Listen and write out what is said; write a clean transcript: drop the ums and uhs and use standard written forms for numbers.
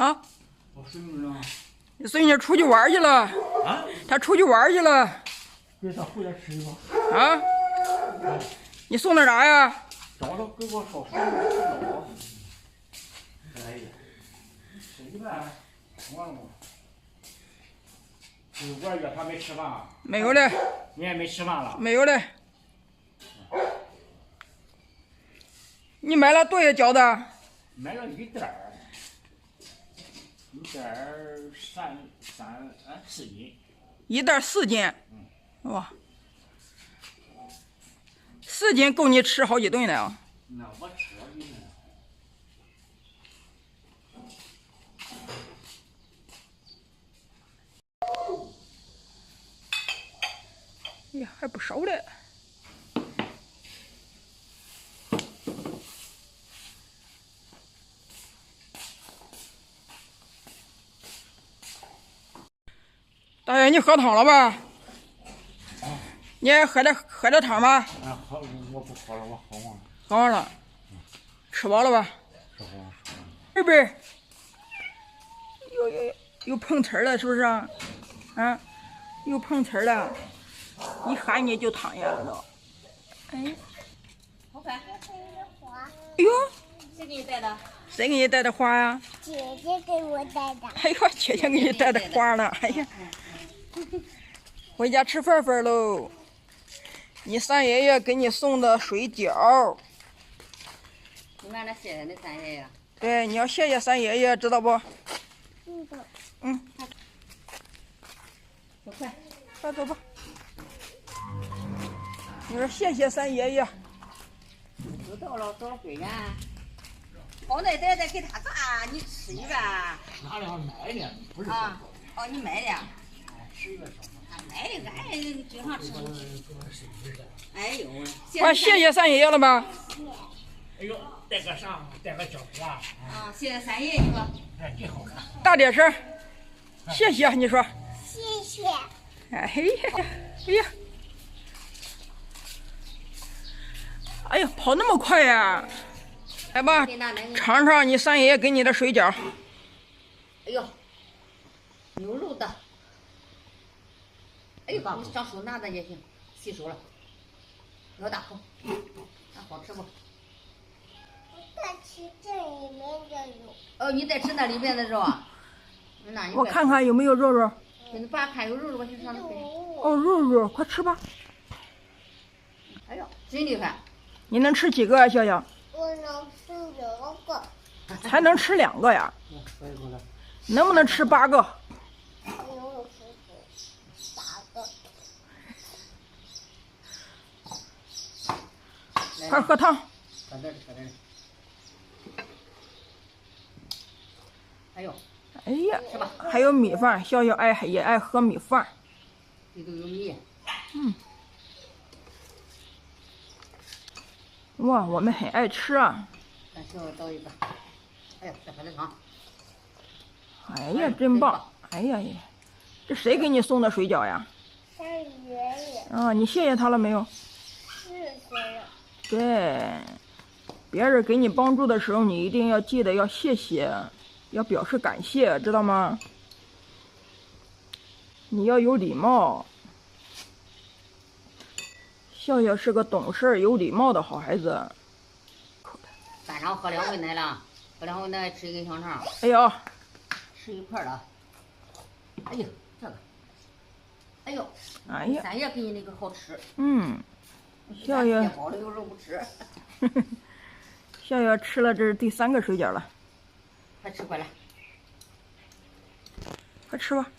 啊？我孙女呢？你孙女出去玩去了。啊？她出去玩去了。别她回来吃去吧。啊？你送的啥呀？找着给我烧水吃了。哎呀，吃一半，完了吗？我月他没吃饭。没有嘞。你也没吃饭了？没有嘞。你买了多少饺子？买了一袋儿4斤。一袋4斤。哇，4斤够你吃好几顿了啊！那我吃了一顿。哎呀，还不少嘞。大爷，你喝汤了吧？你也喝点汤吧。喝，我不喝了，我喝完了。喝完了。吃饱了吧？吃饱了。贝贝，有碰瓷了，是不是啊？啊，有碰瓷了，一喊你就躺下了都。哎，好看。哎呦，谁给你带的？谁给你带的花呀？姐姐给我带的。哎呦，姐姐给你带的花呢。哎呀，回家吃饭饭喽。你三爷爷给你送的水饺。你让他谢谢你三爷爷。对，你要谢谢三爷爷，知道不？嗯。走快，快走吧。你说谢谢三爷爷。都到了多少岁呀？好奶奶再给他咋？你吃一半。哪里还买的？不是。啊，哦，你买的。吃一个少。买的，俺经常吃。哎呦，快谢谢三爷爷了吧？哎呦，带个啥？带个饺子啊！啊，谢谢三爷爷吧。哎，真好看。大点声，谢谢你说。谢谢。哎呀，哎呀，哎呀，跑那么快呀！来吧，尝尝你三爷爷给你的水饺。哎呦，牛肉的。哎呦，你上手拿着也行，洗手了。老大口，那好吃不？再吃这里面的肉。哦，你再吃那里面的肉啊？那你我看看有没有肉肉。你爸看有肉肉，我先上来给你。哦，肉肉，快吃吧。哎呦，真厉害！你能吃几个啊，笑笑？我能吃2个。才能吃2个呀？能不能吃8个？我吃8个。快喝汤。喝点喝点。哎呦，哎呀，是吧？还有米饭，笑笑也爱喝米饭。里头有米。哇，我们很爱吃啊。咱小小倒一个。哎呀，再喝点汤。哎呀，真棒！哎呀呀，这谁给你送的水饺呀？三爷爷。啊，你谢谢他了没有？谢谢了。对，别人给你帮助的时候，你一定要记得要谢谢，要表示感谢，知道吗？你要有礼貌。笑笑是个懂事有礼貌的好孩子。晚上喝2回奶了，喝2回奶吃一根香肠。哎呦，吃一块了。哎呦，这个。哎呦，哎呀，三爷给你那个好吃。笑笑包了有肉不吃。笑笑吃了这是第3个水饺了。快吃快来。快吃吧。